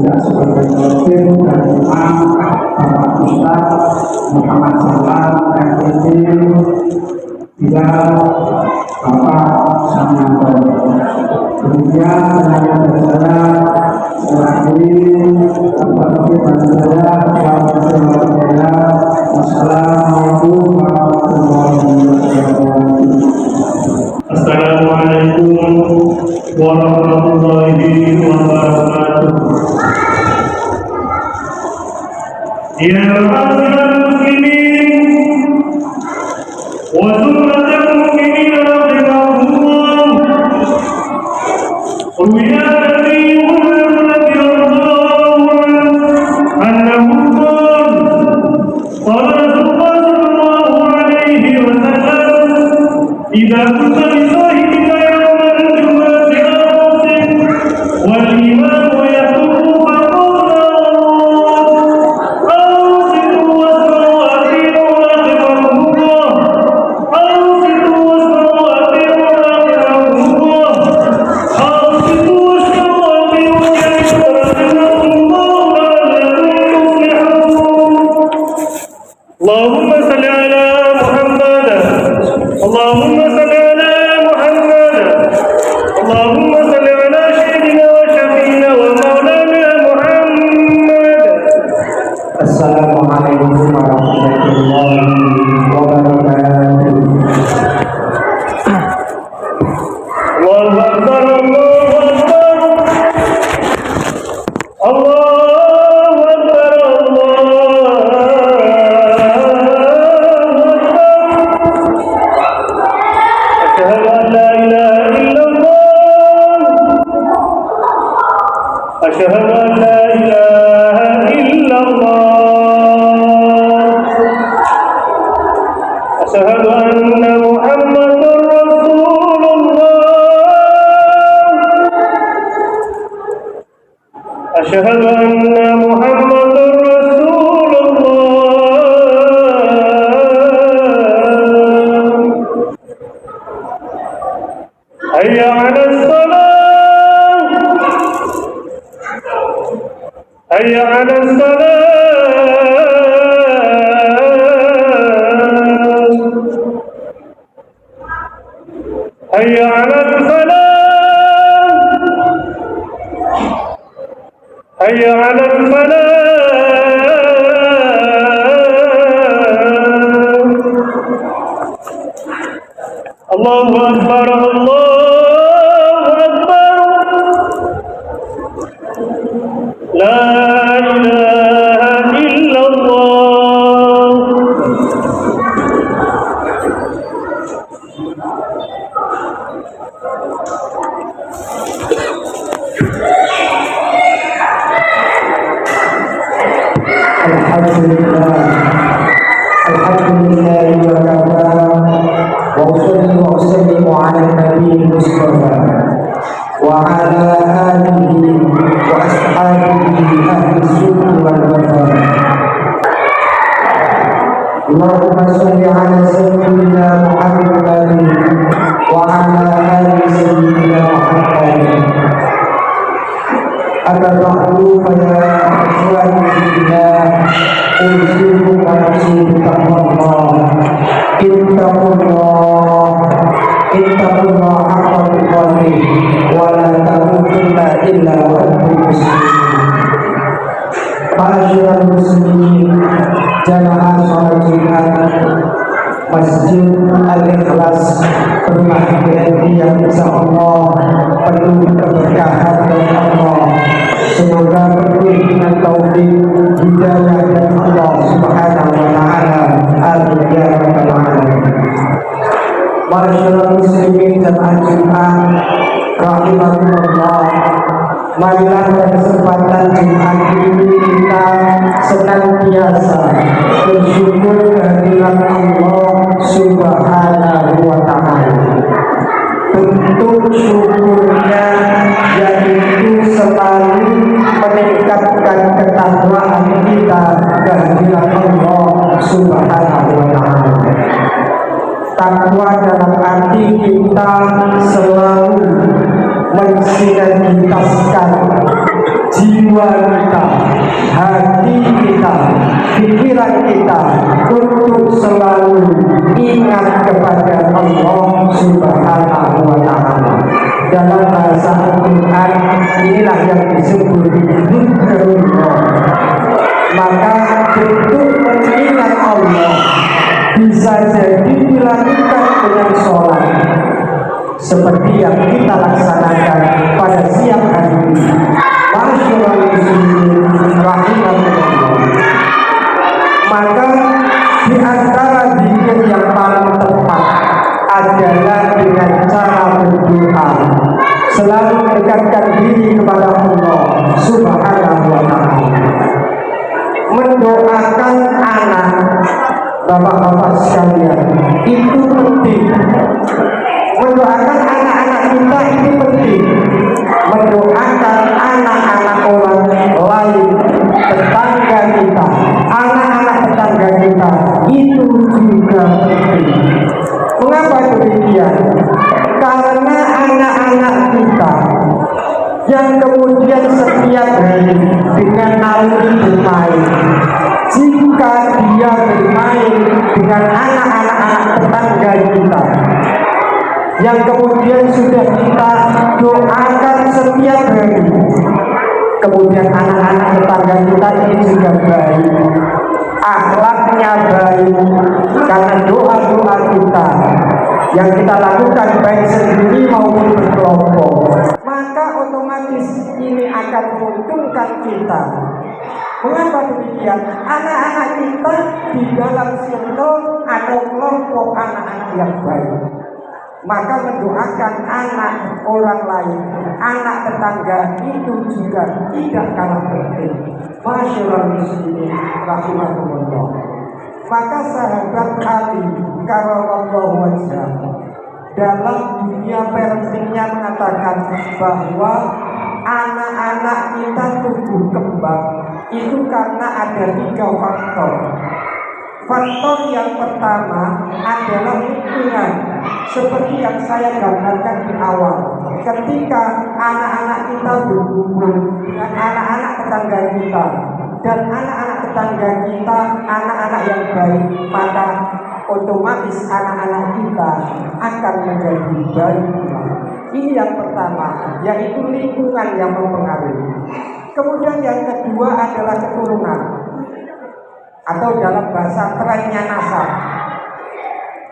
juga sebagai wakil dan imam Bapak Ustaz Muhammad Salam MPT juga Bapak Sananto. Kemudian saya berbicara selaku Bapak Wassalamualaikum warahmatullahi wabarakatuh. Assalamualaikum warahmatullahi wabarakatuh. Ya ma'asyiral muslimin wa jumlatal mu'minin rahimahumullah. Ruwiya إذا كنت بصاحبك يوم الجمعة أوصٍ والإمام يخطب فقل أوصِتوا واسمعوا وأطيعوا رحمكم الله. أوصِتوا واسمعوا وأطيعوا رحمكم الله. أوصِتوا واسمعوا وأطيعوا رحمكم الله لعلكم تفلحون. اللهم صل على محمد. اللهم صل على محمد. اللهم صل على سيدنا وشفينا ومولانا محمد. Assalamualaikum warahmatullahi wabarakatuh. Allahu Akbar, Allahu Akbar. Allahu Akbar, أشهد أن لا إله إلا الله. أشهد أن محمدا رسول الله. أشهد أن محمدا رسول الله. حي على الصلاة. حي على الصلاة. حي على الفلاح. حي على الفلاح. الله أكبر، الله أكبر. لا إله إلا الله. Alhamdulillah wa kafa wa usalli wa usallimu ala nabi Mustafa wa ala alihi wa ashabihi ahli sunnah wal wafa. Allahumma salli ala sayyidina Muhammadin wa ala ali sayyidina Muhammadin. Amma ba'du fa ya ikhwani fillah, usikum wa nafsi bittaqwallah. Ittaqullah haqqa tuqatih wa la tamutunna illa wa antum muslimun. Ma'asyiral muslimin, jamaah salat Jumat Masjid Al-Ikhlas rumah BNI yang insyaallah penuh keberkahan dari Allah. Semoga penuh dengan taufik hidayah dari Allah Subhanahu wa taala. Amin ya rabbal alamin. Ma'asyiral muslimin jamaah Jumat rahimakumullah. Marilah pada kesempatan Jumat ini kita senantiasa bersyukur kehadiran Allah Subhanahu wa taala. Bentuk syukurnya yaitu selalu meningkatkan ketakwaan kita kehadiran Allah Subhanahu wa taala. Takwa dalam arti kita selalu mensinergitaskan jiwa kita, hati kita, pikiran kita untuk selalu ingat kepada Allah Subhanahu wa Ta'ala. Dalam bahasa Al-Quran inilah yang disebut zikrullah. Maka bentuk mengingat Allah bisa jadi dilakukan dengan sholat, seperti yang kita laksanakan pada siang hari ini. Masyaallah muslimin rahimahullah. Maka di antara zikir yang paling tepat adalah dengan cara berdoa, selalu mendekatkan diri kepada Allah Subhanahu wa Ta'ala. Mendoakan anak, bapak-bapak sekalian, itu penting. Mendoakan anak-anak kita itu penting. Mendoakan anak-anak orang lain, tetangga kita, anak-anak tetangga kita, itu juga penting. Mengapa demikian? Karena anak-anak kita yang kemudian setiap hari dengan naluri bermain, jika dia bermain dengan anak-anak tetangga kita, yang kemudian sudah kita doakan setiap hari, kemudian anak-anak tetangga kita ini juga baik, akhlaknya baik, karena doa-doa kita yang kita lakukan baik sendiri maupun berkelompok, maka otomatis ini akan menguntungkan kita. Mengapa demikian? Anak-anak kita di dalam circle atau kelompok anak-anak yang baik, maka mendoakan anak orang lain, anak tetangga itu juga tidak kalah penting. Masyaallah muslimin rahimahullah. Maka sahabat Ali karamallahu wajhahu dalam dunia parentingnya mengatakan bahwa anak-anak kita tumbuh kembang itu karena ada 3 faktor. Faktor yang pertama adalah lingkungan, seperti yang saya gambarkan di awal. Ketika anak-anak kita berkumpul dengan anak-anak tetangga kita, dan anak-anak tetangga kita anak-anak yang baik, maka otomatis anak-anak kita akan menjadi baik. Ini yang pertama, yaitu lingkungan yang mempengaruhi. Kemudian yang kedua adalah keturunan, atau dalam bahasa kerennya nasab.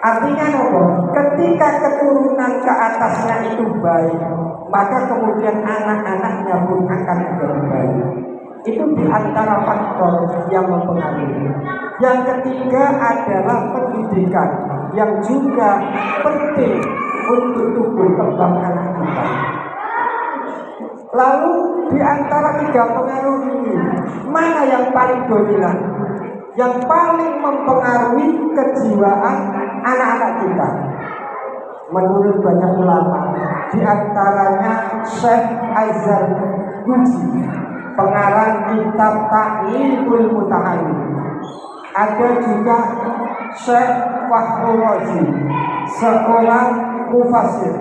Artinya apa? Ketika keturunan ke atasnya itu baik, maka kemudian anak-anaknya pun akan menjadi baik. Itu di antara faktor yang mempengaruhi. Yang ketiga adalah pendidikan, yang juga penting untuk tumbuh kembang anak kita. Lalu di antara 3 pengaruh ini, mana yang paling dominan? Yang paling mempengaruhi kejiwaan anak-anak kita? Menurut banyak ulama, di antaranya Syekh Aizar Guji, pengarang kitab Ta'limul Muta'allim. Ada juga Syekh Fakhrul Razi, seorang mufassir,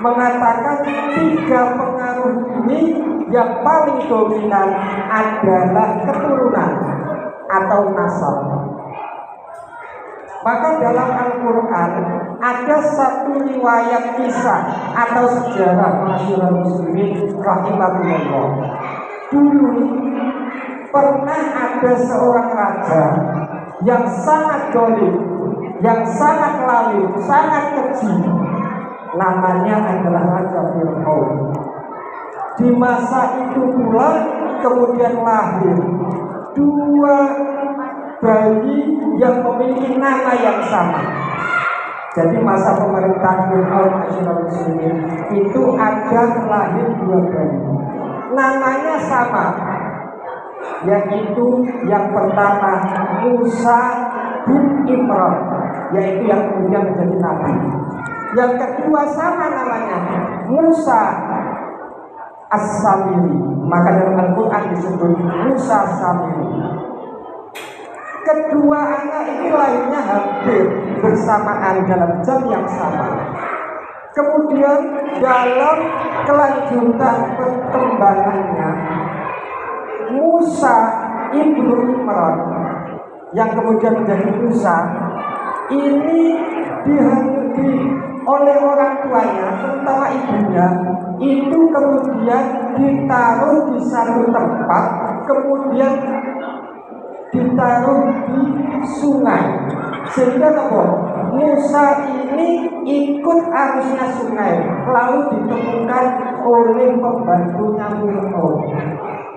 mengatakan 3 pengaruh ini yang paling dominan adalah keturunan atau nasab. Maka dalam Al-Quran ada satu riwayat kisah atau sejarah masyhur muslimin rahimahullah. Dulu pernah ada seorang raja yang sangat dolim, yang sangat lalim, sangat keji. Namanya adalah Raja Fir'aun. Di masa itu pula kemudian lahir 2 bayi yang memiliki nama yang sama. Jadi masa pemerintahan Fir'aun itu ada lahir 2 bayi, namanya sama, yaitu yang pertama Musa bin Imran, yaitu yang kemudian menjadi nabi. Yang kedua sama namanya Musa As-Samiri, maka dalam Al-Quran disebut Musa Samiri. Kedua anak ini lahirnya hampir bersamaan dalam jam yang sama. Kemudian dalam kelanjutan perkembangannya, Musa ibnu Imran yang kemudian menjadi Musa ini dihanyuti oleh orang tuanya, terutama ibunya, itu kemudian ditaruh di satu tempat, kemudian ditaruh di sungai, sehingga Musa ini ikut arusnya sungai, lalu ditemukan oleh pembantunya Fir'aun,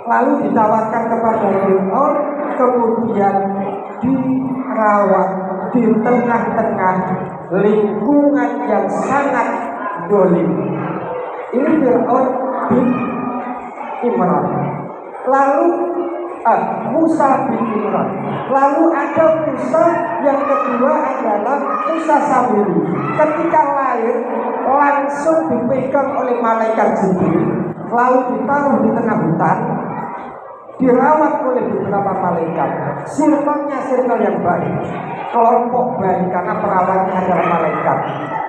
lalu ditawarkan kepada Fir'aun, kemudian dirawat di tengah-tengah lingkungan yang sangat dolim. Ini Fir'aun bin Imran. Lalu Musa bin Imran. Lalu ada Musa yang kedua adalah Musa Samiri. Ketika lahir langsung dipegang oleh malaikat Jibril, lalu ditaruh di tengah hutan, dirawat oleh beberapa malaikat. Sirkelnya sirkel yang baik, kelompok baik, karena perawatnya adalah malaikat.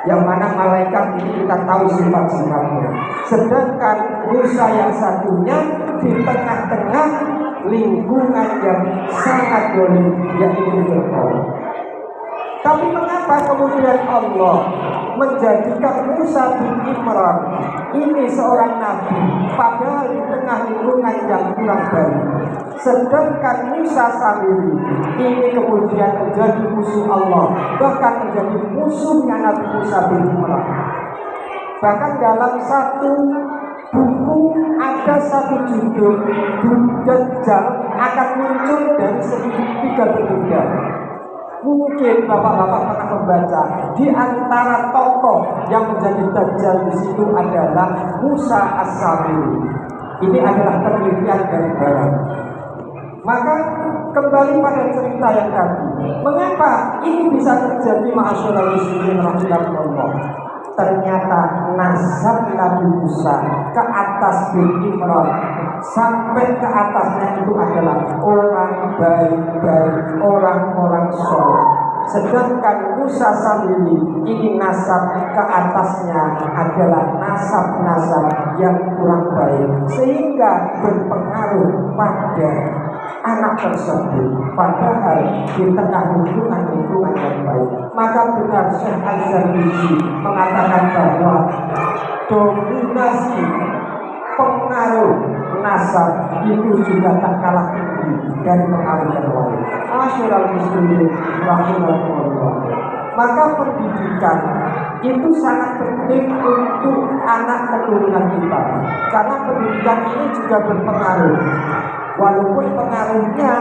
Yang mana malaikat ini kita tahu sifat-sifatnya. Sedangkan Musa yang satunya di tengah-tengah lingkungan yang sangat dolim, yaitu Fir'aun. Tapi mengapa kemudian Allah menjadikan Musa bin Imran ini seorang nabi, padahal di tengah lingkungan yang kurang baik? Sedangkan Musa Samiri ini kemudian menjadi musuh Allah, bahkan menjadi musuhnya Nabi Musa bin Imran. Bahkan dalam satu buku ada satu judul, Dajjal akan muncul dari segitiga berbeda. Mungkin bapak-bapak pernah membaca, di antara tokoh yang menjadi Dajjal di situ adalah Musa As-Samiri. Ini adalah penelitian dari barat. Maka kembali pada cerita yang tadi, mengapa ini bisa terjadi, ma'asyiral muslimin rahimahullah? Ternyata nasab Nabi Musa ke atas bin Imran sampai ke atasnya itu adalah orang baik-baik, orang-orang soleh. Sedangkan Musa Samiri ini nasab ke atasnya adalah nasab-nasab yang kurang baik, sehingga berpengaruh pada anak tersebut, padahal di tengah lingkungan yang baik. Maka benar Syekh Al-Zarnuji mengatakan bahwa dominasi pengaruh nasab itu juga tak kalah tinggi dari pengaruh yang lain. Ma'asyiral muslimin rahimahullah. Maka pendidikan itu sangat penting untuk anak keturunan kita, karena pendidikan ini juga berpengaruh. Walaupun pengaruhnya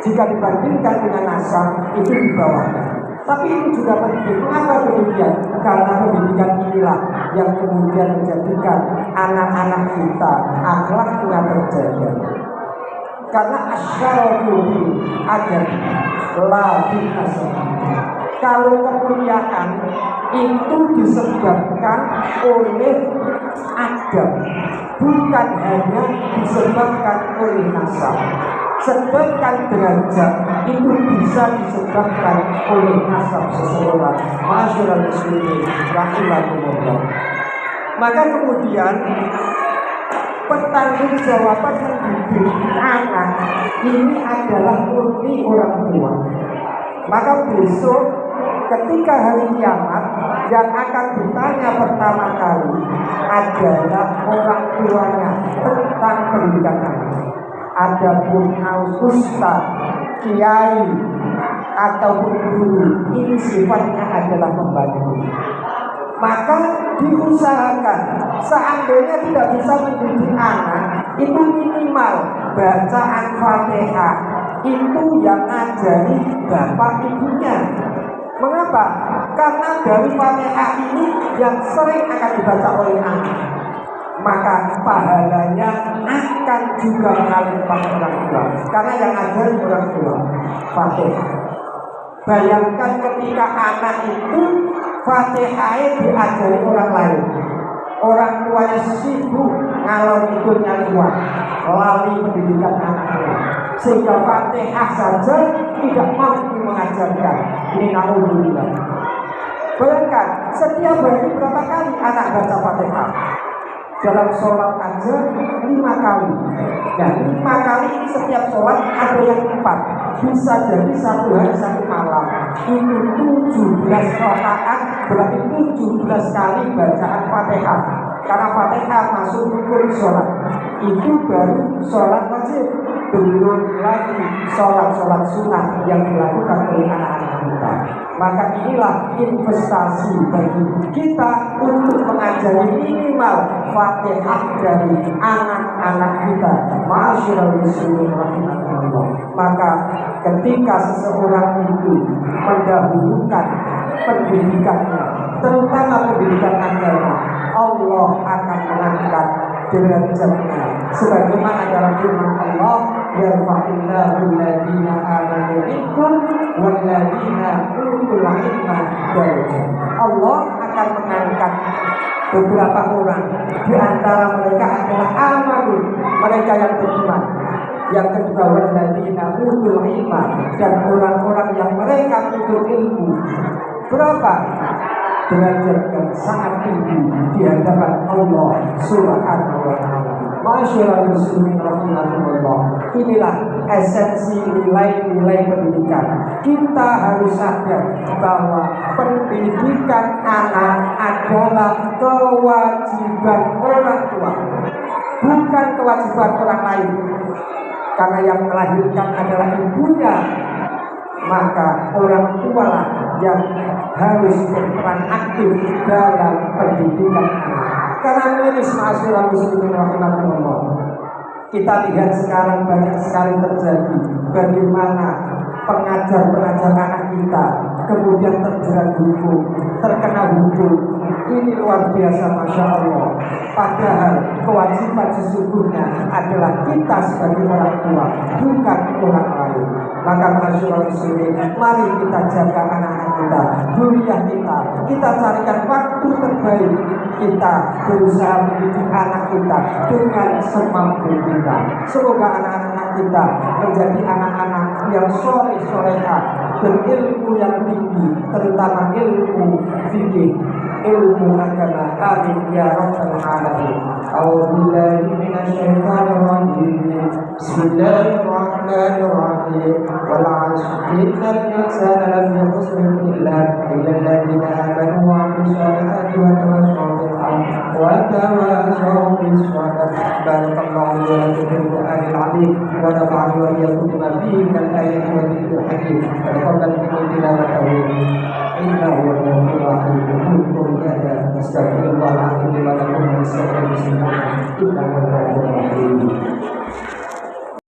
jika dibandingkan dengan nasab itu di bawah, tapi itu juga penting. Mengapa demikian? Karena pendidikan inilah yang kemudian menjadikan anak-anak kita akhlaknya terjaga. Karena asyarafu ada lagi nasab. Kalau kemuliaan itu disebabkan oleh adab, bukan hanya disebabkan oleh nasab. Sedangkan derajat itu bisa disebabkan oleh nasab seseorang. Ma'asyiral muslimin rahimahullah. Maka kemudian pertanggungjawaban mendidik anak ini adalah murni orang tua. Maka besok ketika hari kiamat yang akan ditanya pertama kali adalah orang tuanya tentang pendidikan anak. Adapun ustaz, kiai ataupun guru, ini sifatnya adalah membantu. Maka diusahakan seandainya tidak bisa mendidik anak, itu minimal bacaan Fatihah itu yang ngajari bapak ibunya. Mengapa? Karena dari Fatihah ini yang sering akan dibaca oleh anak, maka pahalanya akan juga mengalir pada orang tua, karena yang ngajari orang tua Fatihah. Bayangkan ketika anak itu Fatihah diajari orang lain, orang tuanya sibuk ngalor ngidulnya luar, lali pendidikan anaknya, sehingga Fatihah saja tidak mampu mengajarkan. Ini naudzubillah. Bayangkan setiap hari berapa kali anak baca Fatihah? dalam sholat aja 5 kali. Nah 5 kali setiap sholat ada yang 4, bisa jadi 1 hari 1 malam. Itu 17 rakaat, berarti 17 kali bacaan Fatihah. Karena Fatihah masuk rukun sholat. Itu baru sholat wajib, belum lagi sholat-sholat sunnah yang dilakukan oleh anak-anak kita. Maka inilah investasi bagi kita untuk mengajari minimal Fatihah dari anak-anak kita. Ma'asyiral muslimin rahimakumullah. Maka ketika seseorang itu mendahulukan pendidikannya, terutama pendidikan agama, Allah akan mengangkat derajatnya. Sebagaimana dalam firman Allah, yarfa'illahu alladziina aamanu minkum walladziina utul ilma darajat. Allah akan mengangkat beberapa orang, di antara mereka adalah amanu, mereka yang beriman. Yang kedua walladziina utul ilma, dan orang-orang yang mereka butuh ilmu. Berapa? Derajat yang sangat tinggi di hadapan Allah Subhanahu wa ta'ala. Masyaallah muslimin rahimakumullah. Inilah esensi nilai-nilai pendidikan. Kita harus sadar bahwa pendidikan anak adalah kewajiban orang tua, bukan kewajiban orang lain. Karena yang melahirkan adalah ibunya, maka orang tua lah yang harus berperan aktif dalam pendidikan anak. Karena ini ma'asyiral muslimin rahimakumullah, kita lihat sekarang banyak sekali terjadi bagaimana pengajar-pengajar anak kita kemudian terjerat hukum, terkena hukum. Ini luar biasa, Masya Allah. Padahal kewajiban sesungguhnya adalah kita sebagai orang tua, bukan orang lain. Maka Masya muslimin, mari kita jaga anak-anak kita, duriah kita carikan waktu terbaik. Kita berusaha mendidik anak kita dengan semampu kita. Semoga anak-anak kita menjadi anak-anak yang soleh-soleha, berilmu yang tinggi, terutama ilmu fikih, ilmu agama. Amin ya rabbal alamin. A'udzubillahi minasyaitonir rajim. Bismillahirrahmanirrahim. Wal 'asri innal insana lafi khusr illa alladziina aamanu wa 'amilus shalihati wa tawassaw bil haqqi wa tawassaw bis sabr. Barakallahu li wa lakum fil Qur'anil 'azim wa nafa'ani wa iyyakum bima fihi minal ayati wa dhikril hakim. Wa taqabbal minni tilawatahu innahu huwal ghafurur rahim. Astagfirullahaladzim wa lakum wa lisairil muslimin. Innahu huwal ghafurur rahim.